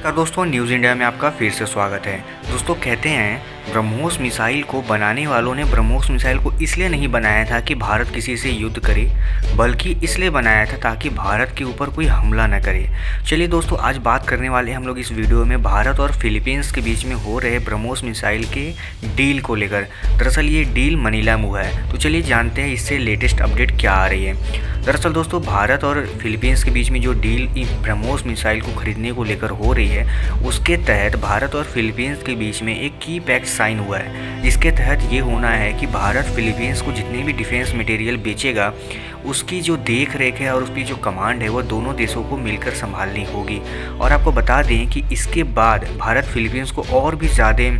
नमस्कार दोस्तों, news India में आपका फिर से स्वागत है। दोस्तों, कहते हैं ब्रह्मोस मिसाइल को बनाने वालों ने ब्रह्मोस मिसाइल को इसलिए नहीं बनाया था कि भारत किसी से युद्ध करे, बल्कि इसलिए बनाया था ताकि भारत के ऊपर कोई हमला न करे। चलिए दोस्तों, आज बात करने वाले हैं हम लोग इस वीडियो में भारत और फिलीपींस के बीच में हो रहे ब्रह्मोस मिसाइल के डील को लेकर। दरअसल ये डील मनीला में हुआ है, तो चलिए जानते हैं इससे लेटेस्ट अपडेट क्या आ रही है। दरअसल दोस्तों, भारत और फिलीपींस के बीच में जो डील ब्रह्मोस मिसाइल को खरीदने को लेकर हो रही है, उसके तहत भारत और फिलीपींस के बीच में एक की पैक्ट साइन हुआ है, जिसके तहत ये होना है कि भारत फिलीपींस को जितने भी डिफेंस मटेरियल बेचेगा, उसकी जो देख रेख है और उसकी जो कमांड है वो दोनों देशों को मिलकर संभालनी होगी। और आपको बता दें कि इसके बाद भारत फिलीपींस को और भी ज़्यादा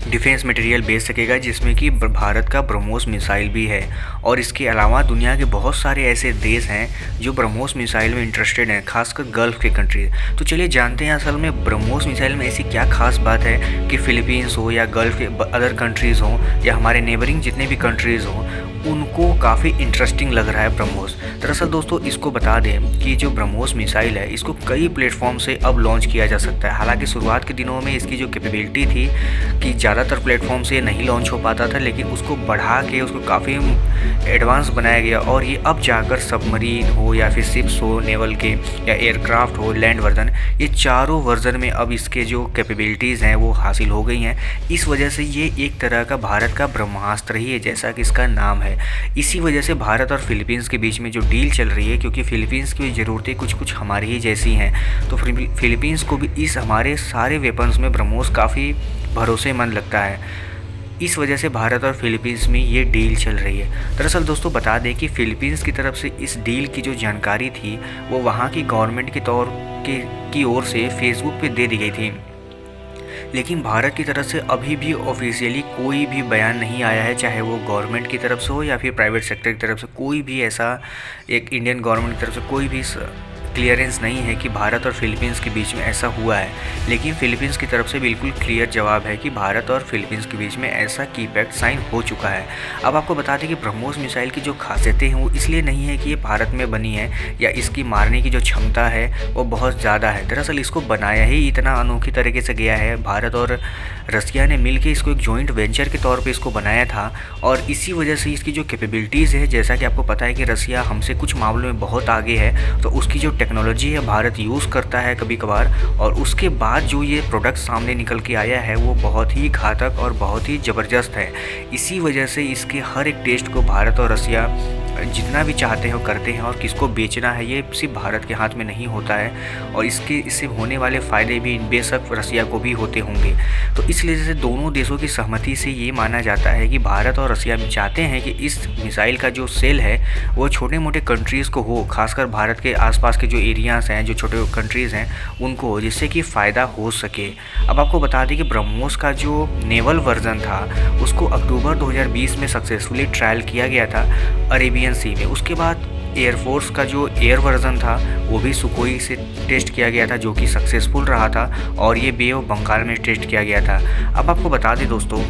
डिफेंस मटेरियल बेच सकेगा, जिसमें कि भारत का ब्रह्मोस मिसाइल भी है। और इसके अलावा दुनिया के बहुत सारे ऐसे देश हैं जो ब्रह्मोस मिसाइल में इंटरेस्टेड हैं, खासकर गल्फ़ के कंट्री। तो चलिए जानते हैं असल में ब्रह्मोस मिसाइल में ऐसी क्या खास बात है कि फिलीपींस हो या गल्फ़ के अदर कंट्रीज़ हों या हमारे नेबरिंग जितने भी कंट्रीज़ हों, उनको काफ़ी इंटरेस्टिंग लग रहा है ब्रह्मोस। दरअसल दोस्तों, इसको बता दें कि जो ब्रह्मोस मिसाइल है, इसको कई प्लेटफॉर्म से अब लॉन्च किया जा सकता है। हालांकि शुरुआत के दिनों में इसकी जो कैपेबिलिटी थी कि ज़्यादातर प्लेटफॉर्म से नहीं लॉन्च हो पाता था, लेकिन उसको बढ़ा के उसको काफ़ी एडवांस बनाया गया और ये अब जाकर सबमरीन हो या फिर शिप्स हो नेवल के या एयरक्राफ्ट हो लैंड वर्जन, ये चारों वर्जन में अब इसके जो कैपेबिलिटीज़ हैं वो हासिल हो गई हैं। इस वजह से ये एक तरह का भारत का ब्रह्मास्त्र ही है, जैसा कि इसका नाम है। इसी वजह से भारत और फिलीपींस के बीच में जो डील चल रही है, क्योंकि फिलीपींस की ज़रूरतें कुछ कुछ हमारी ही जैसी हैं, तो फिलीपींस को भी इस हमारे सारे वेपन्स में ब्रह्मोस काफ़ी भरोसेमंद लगता है। इस वजह से भारत और फिलीपींस में ये डील चल रही है। दरअसल दोस्तों, बता दें कि फिलीपींस की तरफ से इस डील की जो जानकारी थी वो वहाँ की गवर्नमेंट की ओर से फेसबुक पे दे दी गई थी, लेकिन भारत की तरफ से अभी भी ऑफिशियली कोई भी बयान नहीं आया है, चाहे वो गवर्नमेंट की तरफ से हो या फिर प्राइवेट सेक्टर की तरफ से। कोई भी ऐसा एक इंडियन गवर्नमेंट की तरफ से कोई भी क्लियरेंस नहीं है कि भारत और फिलीपींस के बीच में ऐसा हुआ है। लेकिन फिलीपींस की तरफ से बिल्कुल क्लियर जवाब है कि भारत और फिलीपींस के बीच में ऐसा की पैक्ट साइन हो चुका है। अब आपको बता दें कि ब्रह्मोस मिसाइल की जो खासियतें हैं वो इसलिए नहीं है कि ये भारत में बनी है या इसकी मारने की जो क्षमता है वो बहुत ज़्यादा है। दरअसल इसको बनाया ही इतना अनोखी तरीके से गया है, भारत और रसिया ने मिलकर इसको एक जॉइंट वेंचर के तौर पर इसको बनाया था। और इसी वजह से इसकी जो कैपेबिलिटीज़ है, जैसा कि आपको पता है कि रसिया हमसे कुछ मामलों में बहुत आगे है, तो उसकी जो टेक्नोलॉजी है भारत यूज़ करता है कभी कभार, और उसके बाद जो ये प्रोडक्ट सामने निकल के आया है वो बहुत ही घातक और बहुत ही ज़बरदस्त है। इसी वजह से इसके हर एक टेस्ट को भारत और रसिया जितना भी चाहते हैं वो करते हैं, और किसको बेचना है ये सिर्फ भारत के हाथ में नहीं होता है, और इससे होने वाले फ़ायदे भी बेशक रसिया को भी होते होंगे। तो इसलिए से दोनों देशों की सहमति से ये माना जाता है कि भारत और रसिया चाहते हैं कि इस मिसाइल का जो सेल है वो छोटे मोटे कंट्रीज़ को हो, खासकर भारत के आसपास के जो एरियाज़ हैं, जो छोटे कंट्रीज़ हैं उनको हो, जिससे कि फ़ायदा हो सके। अब आपको बता दें कि ब्रह्मोस का जो नेवल वर्जन था उसको अक्टूबर 2020 में सक्सेसफुली ट्रायल किया गया था अरेबियन सी में। उसके बाद एयरफोर्स का जो एयर वर्जन था वो भी सुकोई से टेस्ट किया गया था, जो कि सक्सेसफुल रहा था, और ये बे ऑफ बंगाल में टेस्ट किया गया था। अब आपको बता दें दोस्तों,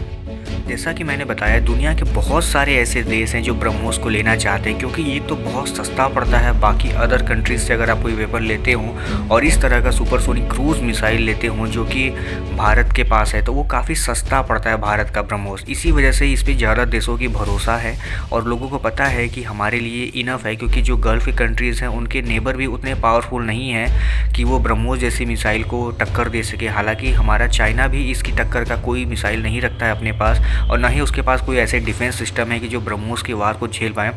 जैसा कि मैंने बताया, दुनिया के बहुत सारे ऐसे देश हैं जो ब्रह्मोस को लेना चाहते हैं, क्योंकि ये तो बहुत सस्ता पड़ता है बाकी अदर कंट्रीज से। अगर आप कोई वेपन लेते हो और इस तरह का सुपरसोनिक क्रूज मिसाइल लेते हो जो कि भारत के पास है, तो वो काफ़ी सस्ता पड़ता है भारत का ब्रह्मोस। इसी वजह से इस पर ज़्यादा देशों की भरोसा है और लोगों को पता है कि हमारे लिए इनफ है, क्योंकि जो गल्फ़ के कंट्रीज़ हैं उनके नेबर भी उतने पावरफुल नहीं हैं कि वो ब्रह्मोस जैसी मिसाइल को टक्कर दे सके। हालाँकि हमारा चाइना भी इसकी टक्कर का कोई मिसाइल नहीं रखता है अपने पास, और ना ही उसके पास कोई ऐसे डिफेंस सिस्टम है कि जो ब्रह्मोस की वार को झेल पाए।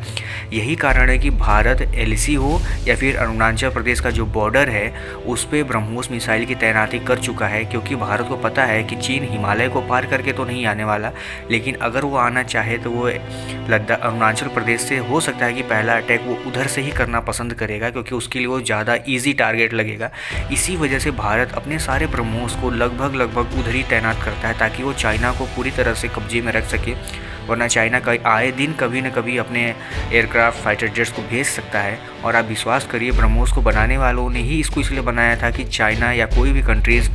यही कारण है कि भारत एलसी हो या फिर अरुणाचल प्रदेश का जो बॉर्डर है उस पर ब्रह्मोस मिसाइल की तैनाती कर चुका है, क्योंकि भारत को पता है कि चीन हिमालय को पार करके तो नहीं आने वाला, लेकिन अगर वो आना चाहे तो वो लद्दाख अरुणाचल प्रदेश से हो सकता है कि पहला अटैक वो उधर से ही करना पसंद करेगा, क्योंकि उसके लिए वो ज़्यादा ईजी टारगेट लगेगा। इसी वजह से भारत अपने सारे ब्रह्मोस को लगभग उधर ही तैनात करता है, ताकि वो चाइना को पूरी तरह से कब्जे में रख सके। वरना चाइना का आए दिन कभी न कभी अपने एयरक्राफ्ट फाइटर जेट्स को भेज सकता है। और आप विश्वास करिए, ब्रह्मोस को बनाने वालों ने ही इसको इसलिए बनाया था कि चाइना या कोई भी कंट्रीज़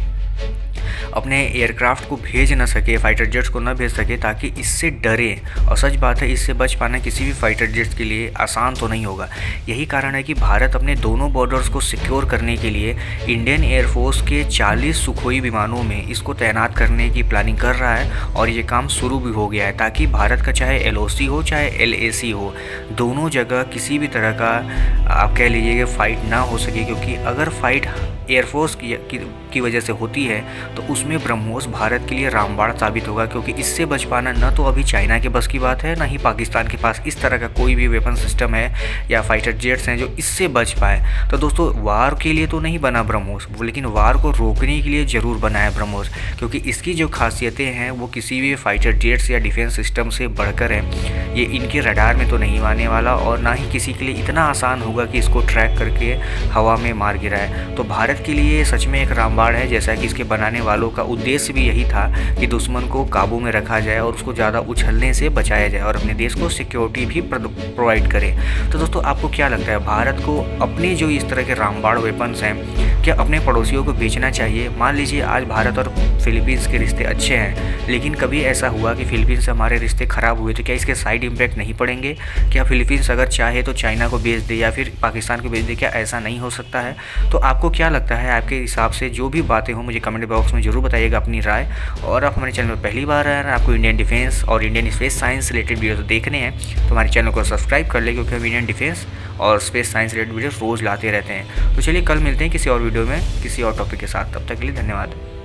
अपने एयरक्राफ्ट को भेज ना सके, फाइटर जेट्स को ना भेज सके, ताकि इससे डरे। और सच बात है, इससे बच पाना किसी भी फाइटर जेट्स के लिए आसान तो नहीं होगा। यही कारण है कि भारत अपने दोनों बॉर्डर्स को सिक्योर करने के लिए इंडियन एयरफोर्स के 40 सुखोई विमानों में इसको तैनात करने की प्लानिंग कर रहा है, और ये काम शुरू भी हो गया है, ताकि भारत का चाहे LOC हो चाहे LAC हो, दोनों जगह किसी भी तरह का आप कह लीजिए कि फ़ाइट ना हो सके। क्योंकि अगर फ़ाइट एयरफोर्स की वजह से होती है तो उसमें ब्रह्मोस भारत के लिए रामबाण साबित होगा। क्योंकि इससे बच पाना न तो अभी चाइना के बस की बात है, ना ही पाकिस्तान के पास इस तरह का कोई भी वेपन सिस्टम है या फाइटर जेट्स हैं जो इससे बच पाए। तो दोस्तों, वार के लिए तो नहीं बना ब्रह्मोस, लेकिन वार को रोकने के लिए ज़रूर बना है ब्रह्मोस। क्योंकि इसकी जो खासियतें हैं वो किसी भी फाइटर जेट्स या डिफेंस सिस्टम से बढ़कर है। ये इनके रडार में तो नहीं आने वाला, और ना ही किसी के लिए इतना आसान होगा कि इसको ट्रैक करके हवा में मार गिराए। तो भारत के लिए सच में एक रामबाण है, जैसा कि इसके बनाने वालों का उद्देश्य भी यही था कि दुश्मन को काबू में रखा जाए और उसको ज़्यादा उछलने से बचाया जाए, और अपने देश को सिक्योरिटी भी प्रोवाइड करे। तो दोस्तों, आपको क्या लगता है, भारत को अपने जो इस तरह के रामबाण वेपन्स हैं क्या अपने पड़ोसियों को बेचना चाहिए? मान लीजिए आज भारत और फिलीपींस के रिश्ते अच्छे हैं, लेकिन कभी ऐसा हुआ कि फिलीपींस से हमारे रिश्ते ख़राब हुए, तो क्या इसके साइड इम्पैक्ट नहीं पड़ेंगे? क्या फिलीपींस अगर चाहे तो चाइना को बेच दे या फिर पाकिस्तान को बेच दे? क्या ऐसा नहीं हो सकता है? तो आपको क्या लगता है? आपके हिसाब से जो भी बातें हों मुझे कमेंट बॉक्स में ज़रूर बताइएगा अपनी राय। और आप हमारे चैनल में पहली बार आए हैं, आपको इंडियन डिफेंस और Indian space science related video देखने हैं तो हमारे चैनल को सब्सक्राइब कर ले, क्योंकि हम इंडियन डिफेंस और स्पेस साइंस रिलेटेड वीडियो रोज़ लाते रहते हैं। तो चलिए, कल मिलते हैं किसी और वीडियो में किसी और टॉपिक के साथ। तब तक के लिए धन्यवाद।